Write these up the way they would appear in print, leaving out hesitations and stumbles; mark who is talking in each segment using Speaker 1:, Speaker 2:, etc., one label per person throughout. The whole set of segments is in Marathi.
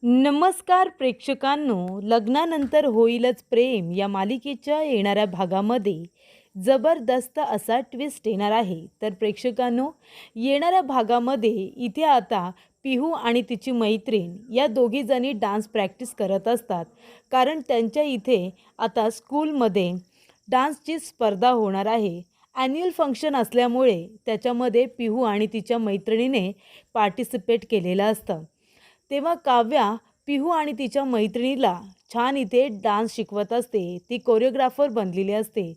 Speaker 1: नमस्कार प्रेक्षकांनो, लग्नानंतर होईलच प्रेम या मालिकेच्या येणाऱ्या भागामध्ये जबरदस्त असा ट्विस्ट येणार आहे. तर प्रेक्षकांनो, येणाऱ्या भागामध्ये इथे आता पिहू आणि तिची मैत्रीण या दोघी जणी डान्स प्रॅक्टिस करत असतात. कारण त्यांच्या इथे आता स्कूलमध्ये डान्सची स्पर्धा होणार आहे. ॲन्युअल फंक्शन असल्यामुळे त्याच्यामध्ये पिहू आणि तिच्या मैत्रिणीने पार्टिसिपेट केलेलं असतं. तेव्हा काव्या पिहू आणि तिच्या मैत्रिणीला छान इथे डान्स शिकवत असते. ती कोरिओग्राफर बनलेली असते.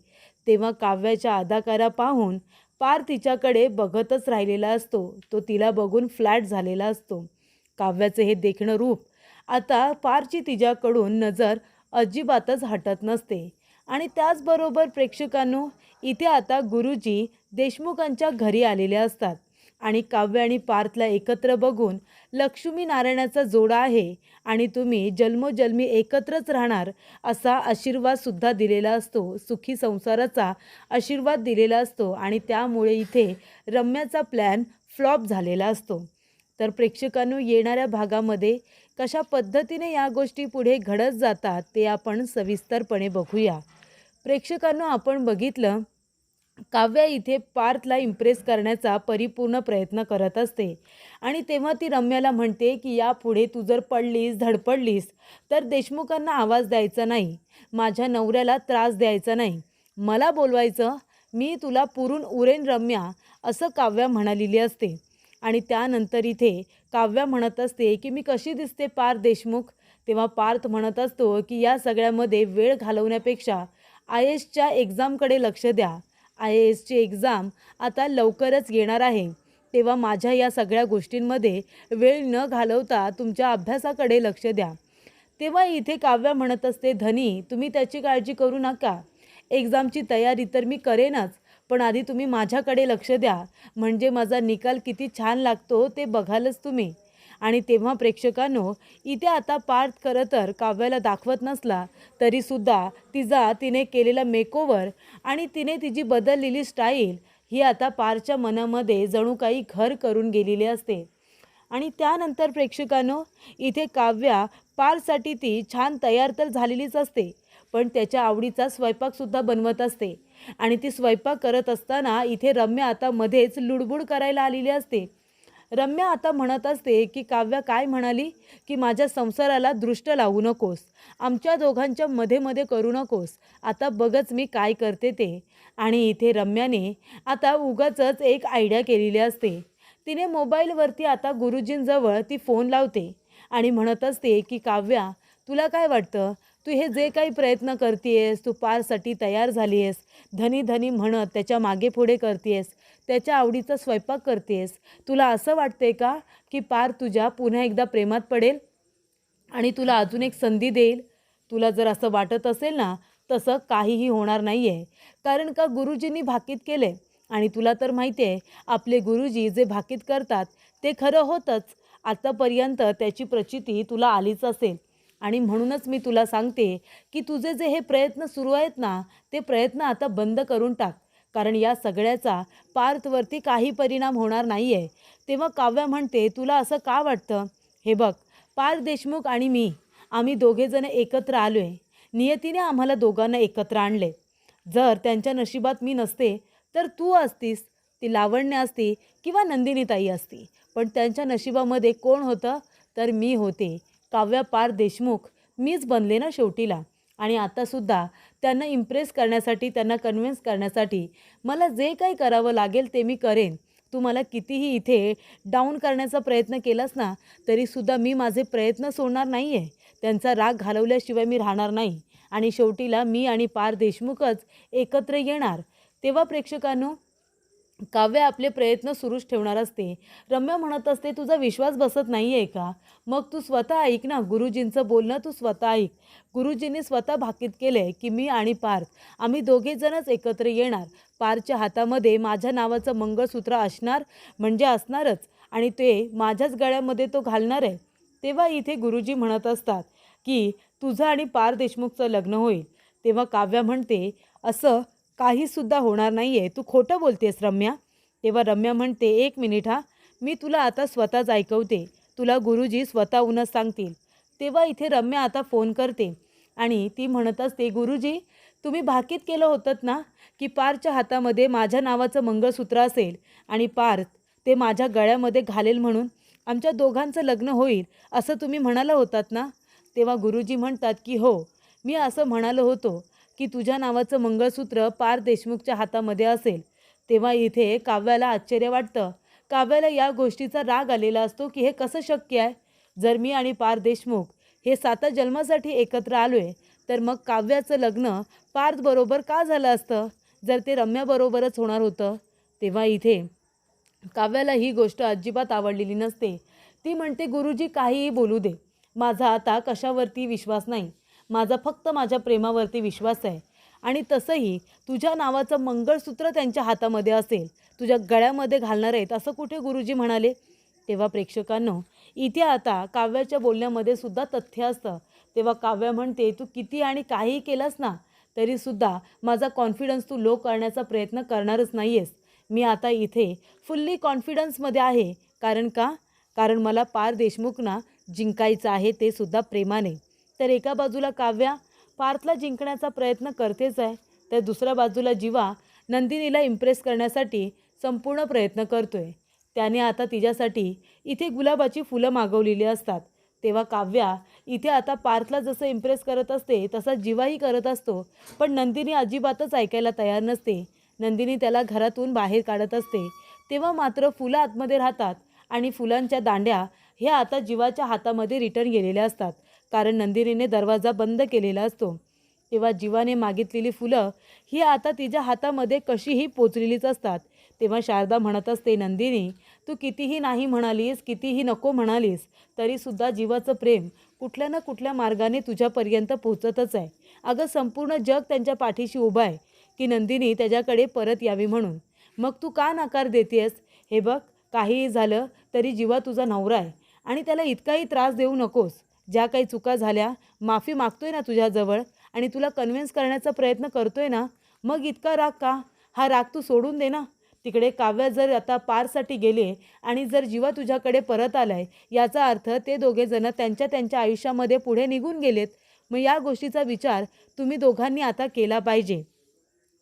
Speaker 1: तेव्हा काव्याच्या अदाकारा पाहून पार तिच्याकडे बघतच राहिलेला असतो. तो तिला बघून फ्लॅट झालेला असतो. काव्याचं हे देखणं रूप आता पारची तिच्याकडून नजर अजिबातच हटत नसते. आणि त्याचबरोबर प्रेक्षकांनो, इथे आता गुरुजी देशमुखांच्या घरी आलेले असतात आणि काव्य आणि पार्थला एकत्र बघून लक्ष्मीनारायणाचा जोडा आहे आणि तुम्ही जन्मोजन्मी एकत्रच राहणार असा आशीर्वादसुद्धा दिलेला असतो. सुखी संसाराचा आशीर्वाद दिलेला असतो आणि त्यामुळे इथे रम्याचा प्लॅन फ्लॉप झालेला असतो. तर प्रेक्षकांनो, येणाऱ्या भागामध्ये कशा पद्धतीने या गोष्टी पुढे घडत जातात ते आपण सविस्तरपणे बघूया. प्रेक्षकांनो, आपण बघितलं काव्या इथे पार्थला इम्प्रेस करण्याचा परिपूर्ण प्रयत्न करत असते आणि तेव्हा ती रम्याला म्हणते की यापुढे तू जर पडलीस धडपडलीस तर देशमुखांना आवाज द्यायचा नाही, माझ्या नवऱ्याला त्रास द्यायचा नाही, मला बोलवायचं, मी तुला पुरून उरेन रम्या, असं काव्या म्हणालेली असते. आणि त्यानंतर इथे काव्या म्हणत असते की मी कशी दिसते पार्थ देशमुख. तेव्हा पार्थ म्हणत असतो की या सगळ्यामध्ये वेळ घालवण्यापेक्षा IASच्या एक्झामकडे लक्ष द्या. IASची एक्झाम आता लवकरच येणार आहे. तेव्हा माझ्या या सगळ्या गोष्टींमध्ये वेळ न घालवता तुमच्या अभ्यासाकडे लक्ष द्या. तेव्हा इथे काव्या म्हणत असते, धनी तुम्ही त्याची काळजी करू नका, एक्झामची तयारी तर मी करेनच, पण आधी तुम्ही माझ्याकडे लक्ष द्या, म्हणजे माझा निकाल किती छान लागतो ते बघालच तुम्ही. आणि तेव्हा प्रेक्षकांनो, इथे आता पार्थ खरं तर काव्याला दाखवत नसला तरीसुद्धा तिने केलेला मेकओव्हर आणि तिने तिची बदललेली स्टाईल ही आता पारच्या मनामध्ये जणू काही घर करून गेलेली असते. आणि त्यानंतर प्रेक्षकांनो, इथे काव्या पारसाठी ती छान तयार तर झालेलीच असते, पण त्याच्या आवडीचा स्वयंपाकसुद्धा बनवत असते. आणि ती स्वयंपाक करत असताना इथे रम्या आता मध्येच लुडबुड करायला आलेली असते. रम्या आता म्हणत असते की काव्या काय म्हणाली की माझ्या संसाराला दृष्ट लावू नकोस, आमच्या दोघांच्या मध्ये मध्ये करू नकोस, आता बघच मी काय करते ते. आणि इथे रम्याने आता उगाचच एक आयडिया केलेली असते. तिने मोबाईलवरती आता गुरुजींजवळ ती फोन लावते आणि म्हणत असते की काव्या, तुला काय वाटतं, तू हे जे काही प्रयत्न करतेस, तू पारसाठी तयार झाली आहेस, धनी धनी म्हणत त्याच्या मागे पुढे करतेस, त्याच्या आवडीचा स्वयंपाक करतेस, तुला असं वाटते का की पार तुझ्या पुन्हा एकदा प्रेमात पडेल आणि तुला अजून एक संधी देईल? तुला जर असं वाटत असेल ना, तसं काहीही होणार नाही आहे. कारण का गुरुजींनी भाकीत केले आणि तुला तर माहिती आहे, आपले गुरुजी जे भाकीत करतात ते खरं होतंच. आतापर्यंत त्याची प्रचिती तुला आलीच असेल आणि म्हणूनच मी तुला सांगते की तुझे जे हे प्रयत्न सुरू आहेत ना, ते प्रयत्न आता बंद करून टाक, कारण या सगळ्याचा पार्थवरती काही परिणाम होणार नाही आहे. तेव्हा काव्या म्हणते, तुला असं का वाटतं? हे बघ, पार्थ देशमुख आणि मी, आम्ही दोघेजण एकत्र आलो आहे. नियतीने आम्हाला दोघांना एकत्र आणले. जर त्यांच्या नशिबात मी नसते तर तू असतीस, ती लावण्य असती किंवा नंदिनीताई असती, पण त्यांच्या नशिबामध्ये कोण होतं? तर मी होते. काव्या पार्थ देशमुख मीच बनले ना शेवटीला. आणि आतासुद्धा त्यांना इम्प्रेस करण्यासाठी, त्यांना कन्व्हिन्स करण्यासाठी मला जे काही करावं लागेल ते मी करेन. तू मला कितीही इथे डाऊन करण्याचा प्रयत्न केलास ना, तरीसुद्धा मी माझे प्रयत्न सोडणार नाही आहे. त्यांचा राग घालवल्याशिवाय मी राहणार नाही आणि शेवटीला मी आणि पार देशमुखच एकत्र येणार. तेव्हा प्रेक्षकांनो, काव्य आपले प्रयत्न सुरूच ठेवणार असते. रम्या म्हणत असते, तुझा विश्वास बसत नाही आहे का? मग तू स्वतः ऐक ना, गुरुजींचं बोलणं तू स्वतः ऐक. गुरुजींनी स्वतः भाकीत केले की मी आणि पार्थ आम्ही दोघेजणच एकत्र येणार. पारच्या हातामध्ये माझ्या नावाचं मंगळसूत्र असणार म्हणजे असणारच आणि ते माझ्याच गळ्यामध्ये तो घालणार आहे. तेव्हा इथे गुरुजी म्हणत असतात की तुझं आणि पार देशमुखचं लग्न होईल. तेव्हा काव्या म्हणते, असं काहीसुद्धा होणार नाही आहे, तू खोटं बोलतेस रम्या. तेव्हा रम्या म्हणते, एक मिनिट हा, मी तुला आता स्वतःच ऐकवते, तुला गुरुजी स्वतःहूनच सांगतील. तेव्हा इथे रम्या आता फोन करते आणि ती म्हणत असते, गुरुजी तुम्ही भाकीत केलं होतं ना की पारच्या हातामध्ये माझ्या नावाचं मंगळसूत्र असेल आणि पार ते माझ्या गळ्यामध्ये घालेल म्हणून आमच्या दोघांचं लग्न होईल असं तुम्ही म्हणाला होतात ना. तेव्हा गुरुजी म्हणतात की हो, मी असं म्हणालो होतो की तुझ्या नावाचं मंगळसूत्र पार देशमुखच्या हातामध्ये असेल. तेव्हा इथे काव्याला आश्चर्य वाटतं. काव्याला या गोष्टीचा राग आलेला असतो की हे कसं शक्य आहे. जर मी आणि पार देशमुख हे 7 जन्मासाठी एकत्र आलोय तर मग काव्याचं लग्न पार्थबरोबर का झालं असतं, जर ते रम्याबरोबरच होणार होतं. तेव्हा इथे काव्याला ही गोष्ट अजिबात आवडलेली नसते. ती म्हणते, गुरुजी काहीही बोलू दे, माझा आता कशावरती विश्वास नाही, माझा फक्त माझ्या प्रेमावरती विश्वास आहे. आणि तसंही तुझ्या नावाचं मंगळसूत्र त्यांच्या हातामध्ये असेल, तुझ्या गळ्यामध्ये घालणार आहेत असं कुठे गुरुजी म्हणाले. तेव्हा प्रेक्षकांनो, इथे आता काव्याच्या बोलण्यामध्ये सुद्धा तथ्य असतं. तेव्हा काव्य म्हणते, तू किती आणि काहीही केलंस ना तरीसुद्धा माझा कॉन्फिडन्स तू लो करण्याचा प्रयत्न करणारच नाही आहेस. मी आता इथे फुल्ली कॉन्फिडन्समध्ये आहे. कारण का? कारण मला पार देशमुखना जिंकायचं आहे, ते सुद्धा प्रेमाने. तर एका बाजूला काव्या पार्थला जिंकण्याचा प्रयत्न करतेच आहे, तर दुसऱ्या बाजूला जीवा नंदिनीला इम्प्रेस करण्यासाठी संपूर्ण प्रयत्न करतोय. त्याने आता तिच्यासाठी इथे गुलाबाची फुलं मागवलेली असतात. तेव्हा काव्या इथे आता पार्थला जसं इम्प्रेस करत असते तसा जीवाही करत असतो. पण नंदिनी अजिबातच ऐकायला तयार नसते. नंदिनी त्याला घरातून बाहेर काढत असते. तेव्हा मात्र फुलं आतमध्ये राहतात आणि फुलांच्या दांड्या ह्या आता जीवाच्या हातामध्ये रिटर्न गेलेल्या असतात, कारण नंदिनीने दरवाजा बंद केलेला असतो. तेव्हा जीवाने मागितलेली फुलं ही आता तिच्या हातामध्ये कशीही पोचलेलीच असतात. तेव्हा शारदा म्हणत असते, नंदिनी तू कितीही नाही म्हणालीस, कितीही नको म्हणालीस, तरीसुद्धा जीवाचं प्रेम कुठल्या ना कुठल्या मार्गाने तुझ्यापर्यंत पोचतच आहे. अगं संपूर्ण जग त्यांच्या पाठीशी उभं आहे की नंदिनी त्याच्याकडे परत यावी म्हणून. मग तू का नकार देतेस? हे बघ, काहीही झालं तरी जीवा तुझा नवरा आहे आणि त्याला इतकाही त्रास देऊ नकोस. ज्या काही चुका झाल्या माफी मागतोय ना तुझ्याजवळ आणि तुला कन्व्हिन्स करण्याचा प्रयत्न करतोय ना, मग इतका राग का? हा राग तू सोडून दे ना. तिकडे काव्य जर आता पारसाठी गेले आणि जर जीवा तुझ्याकडे परत आलाय, याचा अर्थ ते दोघेजण त्यांच्या त्यांच्या आयुष्यामध्ये पुढे निघून गेलेत. मग या गोष्टीचा विचार तुम्ही दोघांनी आता केला पाहिजे.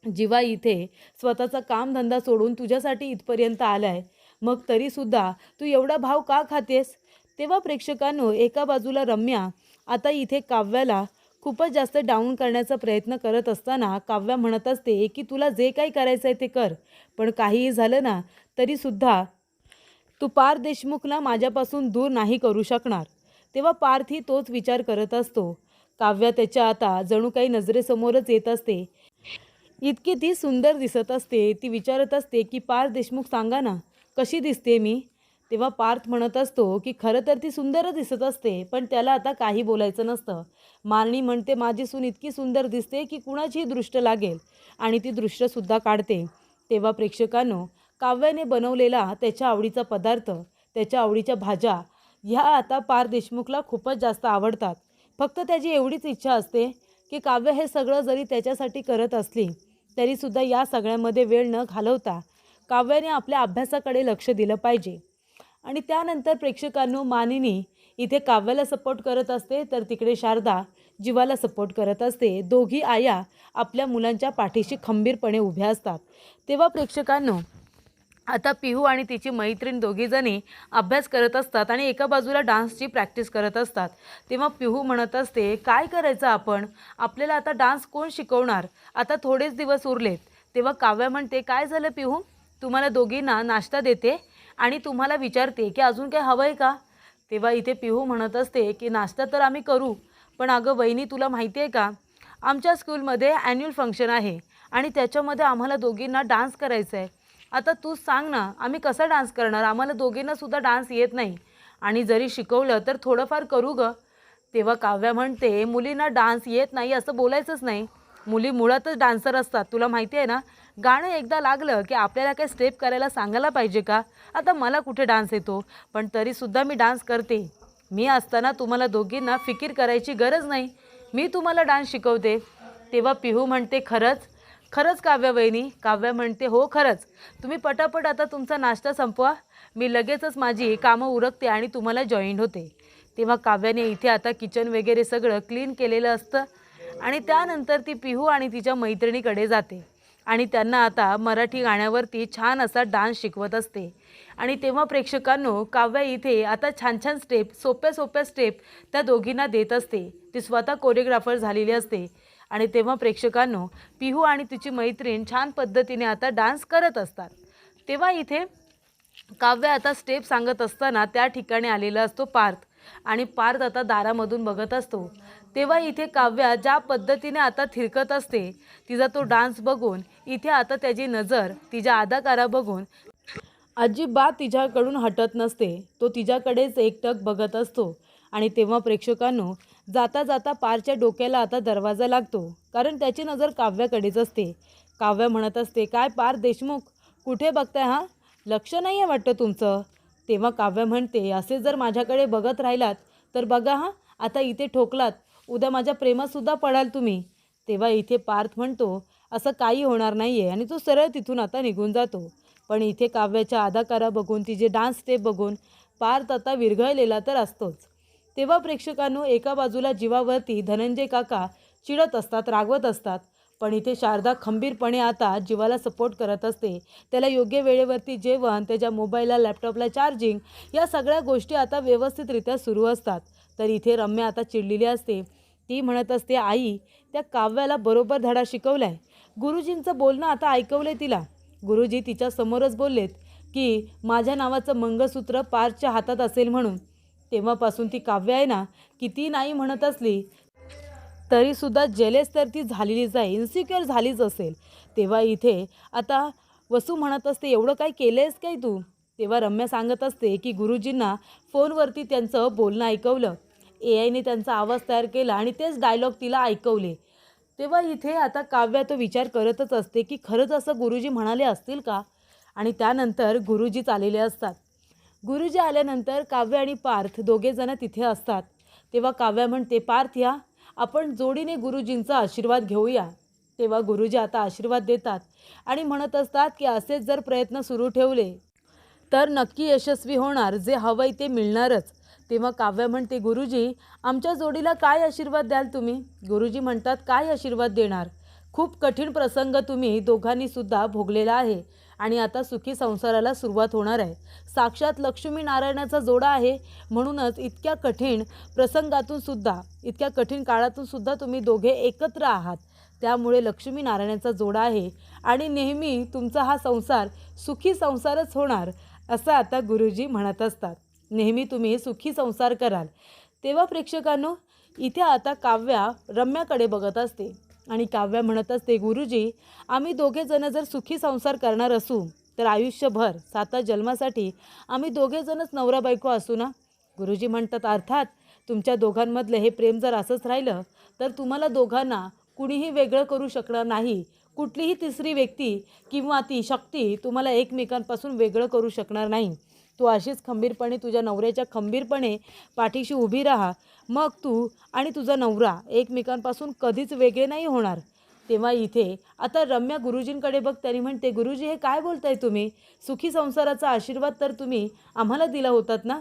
Speaker 1: जीवा इथे स्वतःचा कामधंदा सोडून तुझ्यासाठी इथपर्यंत आलाय, मग तरीसुद्धा तू एवढा भाव का खातेस? तेव्हा प्रेक्षकांनो, एका बाजूला रम्या आता इथे काव्याला खूपच जास्त डाऊन करण्याचा प्रयत्न करत असताना काव्या म्हणत असते की तुला जे काही करायचं आहे ते कर, पण काहीही झालं ना तरीसुद्धा तू पार देशमुखला माझ्यापासून दूर नाही करू शकणार. तेव्हा पार्थही तोच विचार करत असतो. काव्या त्याच्या आता जणू काही नजरेसमोरच येत असते. इतकी ती सुंदर दिसत असते. ती विचारत असते की पार्थ देशमुख सांगा ना, कशी दिसते मी? तेव्हा पार्थ म्हणत असतो की खरं तर ती सुंदरच दिसत असते, पण त्याला आता काही बोलायचं नसतं. मारणी म्हणते, माझी सून इतकी सुंदर दिसते की कुणाचीही दृष्ट लागेल आणि ती दृष्टसुद्धा काढते. तेव्हा प्रेक्षकांनो, काव्याने बनवलेला त्याच्या आवडीचा पदार्थ, त्याच्या आवडीच्या भाज्या ह्या आता पार्थ देशमुखला खूपच जास्त आवडतात. फक्त त्याची एवढीच इच्छा असते की काव्य हे सगळं जरी त्याच्यासाठी करत असली तरीसुद्धा या सगळ्यामध्ये वेळ न घालवता काव्याने आपल्या अभ्यासाकडे लक्ष दिलं पाहिजे. आणि त्यानंतर प्रेक्षकांनो, मानिनी इथे काव्याला सपोर्ट करत असते, तर तिकडे शारदा जीवाला सपोर्ट करत असते. दोघी आया आपल्या मुलांच्या पाठीशी खंबीरपणे उभ्या असतात. तेव्हा प्रेक्षकांनो, आता पिहू आणि तिची मैत्रीण दोघीजणी अभ्यास करत असतात आणि एका बाजूला डान्सची प्रॅक्टिस करत असतात. तेव्हा पिहू म्हणत असते, काय करायचं आपण? आपल्याला आता डान्स कोण शिकवणार? आता थोडेच दिवस उरलेत. तेव्हा काव्या म्हणते, काय झालं पिहू? तुम्हाला दोघींना नाश्ता देते आणि तुम्हाला विचारते की अजून काय हवं आहे का? तेव्हा इथे पिहू म्हणत असते की नाश्ता तर आम्ही करू, पण अगं वहिनी, तुला माहिती आहे का, आमच्या स्कूलमध्ये ॲन्युअल फंक्शन आहे आणि त्याच्यामध्ये आम्हाला दोघींना डान्स करायचा आहे. आता तूच सांग ना, आम्ही कसा डान्स करणार? आम्हाला दोघींनासुद्धा डान्स येत नाही आणि जरी शिकवलं तर थोडंफार करू गं. तेव्हा काव्या म्हणते, मुलींना डान्स येत नाही असं बोलायचंच नाही. मुली मुळातच डान्सर असतात, तुला माहिती आहे ना. गाणं एकदा लागलं की आपल्याला काय स्टेप करायला सांगायला पाहिजे का? आता मला कुठे डान्स येतो, पण तरीसुद्धा मी डान्स करते. मी असताना तुम्हाला दोघींना फिकीर करायची गरज नाही, मी तुम्हाला डान्स शिकवते. तेव्हा पिहू म्हणते, खरंच? खरंच काव्या वहिनी? काव्या म्हणते, हो खरंच. तुम्ही पटापट आता तुमचा नाश्ता संपवा, मी लगेचच माझी कामं उरकते आणि तुम्हाला जॉईन होते. तेव्हा काव्याने इथे आता किचन वगैरे सगळं क्लीन केलेलं असतं आणि त्यानंतर ती पिहू आणि तिच्या मैत्रिणीकडे जाते आणि त्यांना आता मराठी गाण्यावरती छान असा डान्स शिकवत असते. आणि तेव्हा प्रेक्षकांनो, काव्या इथे आता छान छान स्टेप, सोप्या सोप्या स्टेप त्या दोघींना देत असते. ती स्वतः कोरिओग्राफर झालेली असते. आणि तेव्हा प्रेक्षकांनो, पिहू आणि तिची मैत्रीण छान पद्धतीने आता डान्स करत असतात. तेव्हा इथे काव्य आता स्टेप सांगत असताना त्या ठिकाणी आलेला असतो पार्थ आणि पार्थ आता दारामधून बघत असतो. तेव्हा इथे काव्या ज्या पद्धतीने आता थिरकत असते, तिचा तो डान्स बघून इथे आता त्याची नजर तिच्या अदाकारा बघून अजिबात तिच्याकडून हटत नसते. तो तिच्याकडेच एकटक बघत असतो. आणि तेव्हा प्रेक्षकांनो, जाता जाता पारच्या डोक्याला आता दरवाजा लागतो, कारण त्याची नजर काव्याकडेच असते. काव्या म्हणत असते, काय पार देशमुख, कुठे बघताय हां? लक्ष नाही आहे वाटतं तुमचं. तेव्हा काव्य म्हणते, असे जर माझ्याकडे बघत राहिलात तर बघा हां, आता इथे ठोकलात, उद्या माझ्या प्रेमातसुद्धा पडाल तुम्ही. तेव्हा इथे पार्थ म्हणतो, असं काही होणार नाही आहे आणि तो सरळ तिथून आता निघून जातो. पण इथे काव्याच्या अदाकारा बघून, तिचे डान्स स्टेप बघून पार्थ आता विरघळलेला तर असतोच. तेव्हा प्रेक्षकांनो, एका बाजूला जीवावरती धनंजय काका चिडत असतात, रागवत असतात, पण इथे शारदा खंबीरपणे आता जीवाला सपोर्ट करत असते. त्याला योग्य वेळेवरती जेवण, त्याच्या मोबाईलला, लॅपटॉपला चार्जिंग, या सगळ्या गोष्टी आता व्यवस्थितरित्या सुरू असतात. तर इथे रम्या आता चिडलेली असते. ती म्हणत असते, आई, त्या काव्याला बरोबर धडा शिकवलाय, गुरुजींचं बोलणं आता ऐकवलंय तिला. गुरुजी तिच्या समोरच बोललेत की माझ्या नावाचं मंगळसूत्र पारच्या हातात असेल म्हणून. तेव्हापासून ती काव्य आहे ना, किती नाही म्हणत असली तरीसुद्धा जेलेस तर ती झालेलीच आहे, इन्सिक्युअर झालीच असेल. तेव्हा इथे आता वसू म्हणत असते, एवढं काय केलं आहेस काय तू? तेव्हा रम्या सांगत असते की गुरुजींना फोनवरती त्यांचं बोलणं ऐकवलं, AIने त्यांचा आवाज तयार केला आणि तेच डायलॉग तिला ऐकवले. तेव्हा इथे आता काव्या तो विचार करतच असते की खरंच असं गुरुजी म्हणाले असतील का? आणि त्यानंतर गुरुजीच आलेले असतात. गुरुजी आल्यानंतर काव्य आणि पार्थ दोघेजण तिथे असतात. तेव्हा काव्या म्हणते, पार्थ या, आपण जोडीने गुरुजींचा आशीर्वाद घेऊया. तेव्हा गुरुजी आता आशीर्वाद देतात आणि म्हणत असतात की असेच जर प्रयत्न सुरू ठेवले तर नक्की यशस्वी होणार, जे हवंय ते मिळणारच. तेव्हा काव्य म्हणते, गुरुजी, आमच्या जोडीला काय आशीर्वाद द्याल तुम्ही? गुरुजी म्हणतात, काय आशीर्वाद देणार? खूप कठीण प्रसंग तुम्ही दोघांनीसुद्धा भोगलेला आहे आणि आता सुखी संसाराला सुरुवात होणार आहे. साक्षात लक्ष्मी नारायणाचा जोडा आहे, म्हणूनच इतक्या कठीण प्रसंगातूनसुद्धा, इतक्या कठीण काळातूनसुद्धा तुम्ही दोघे एकत्र आहात. त्यामुळे लक्ष्मी नारायणाचा जोडा आहे आणि नेहमी तुमचा हा संसार सुखी संसारच होणार, असं आता गुरुजी म्हणत असतात. नेहमी तुम्ही सुखी संसार कराल. तेव्हा प्रेक्षकांनो, इथे आता काव्या रम्याकडे बघत असते आणि काव्या म्हणत असते, गुरुजी, आम्ही दोघेजण जर सुखी संसार करणार असू तर आयुष्यभर 7 जन्मासाठी आम्ही दोघेजणच नवरा बायको असू ना? गुरुजी म्हणतात, अर्थात तुमच्या दोघांमधलं हे प्रेम जर असंच राहिलं तर तुम्हाला दोघांना कुणीही वेगळं करू शकणार नाही. कुठलीही तिसरी व्यक्ती किंवा ती शक्ती तुम्हाला एकमेकांपासून वेगळं करू शकणार नाही. तू अशीच खंबीरपणे तुझ्या नवऱ्याच्या खंबीरपणे पाठीशी उभी राहा, मग तू आणि तुझा नवरा एकमेकांपासून कधीच वेगळे नाही होणार. तेव्हा इथे आता रम्या गुरुजींकडे बघ, त्यांनी म्हणते, गुरुजी, हे काय बोलताय तुम्ही? सुखी संसाराचा आशीर्वाद तर तुम्ही आम्हाला दिला होतात ना,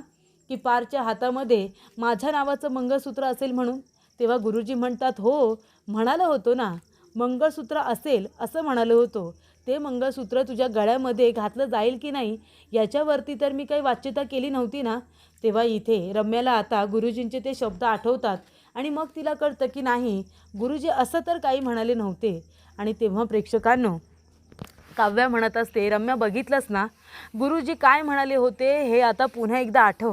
Speaker 1: की पारच्या हातामध्ये माझ्या नावाचं मंगळसूत्र असेल म्हणून. तेव्हा गुरुजी म्हणतात, हो, म्हणालो होतो ना, मंगळसूत्र असेल असं म्हणालो होतो. ते मंगळसूत्र तुझ्या गळ्यामध्ये घातलं जाईल की नाही याच्यावरती तर मी काही वाच्यता केली नव्हती ना. तेव्हा इथे रम्याला आता गुरुजींचे ते शब्द आठवतात आणि मग तिला कळतं की नाही, गुरुजी असं तर काही म्हणाले नव्हते. आणि तेव्हा प्रेक्षकांनो, काव्या म्हणत असते, रम्या, बघितलंस ना, गुरुजी काय म्हणाले होते हे आता पुन्हा एकदा आठव.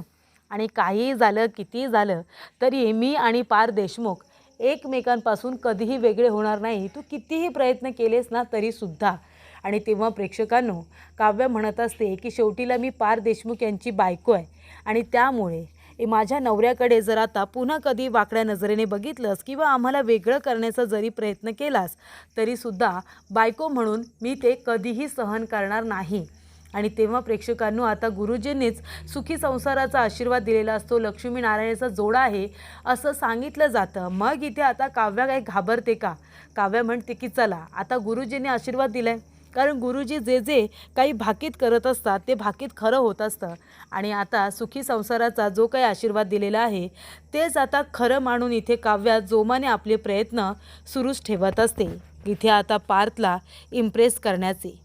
Speaker 1: आणि काहीही झालं, कितीही झालं तरी मी आणि पार देशमुख एकमेकांपासून कधीही वेगळे होणार नाही, तू कितीही प्रयत्न केलेस ना तरीसुद्धा. आणि तेव्हा प्रेक्षकांनो, काव्य म्हणत असते की शेवटीला मी पार देशमुख यांची बायको आहे आणि त्यामुळे माझ्या नवऱ्याकडे जर आता पुन्हा कधी वाकड्या नजरेने बघितलंस किंवा आम्हाला वेगळं करण्याचा जरी प्रयत्न केलास तरीसुद्धा बायको म्हणून मी ते कधीही सहन करणार नाही. आणि तेव्हा प्रेक्षकांनो, आता गुरुजींनीच सुखी संसाराचा आशीर्वाद दिलेला असतो, लक्ष्मी नारायणाचा जोडा आहे असं सांगितलं जातं. मग इथे आता काव्या काही घाबरते का? काव्या म्हणते की चला, आता गुरुजींनी आशीर्वाद दिलाय, कारण गुरुजी जे जे काही भाकीत करत असतात ते भाकीत खरं होत असतं आणि आता सुखी संसाराचा जो काही आशीर्वाद दिलेला आहे तेच आता खरं मानून इथे काव्या जोमाने आपले प्रयत्न सुरूच ठेवत असते. इथे आता पार्थला इम्प्रेस करण्याचे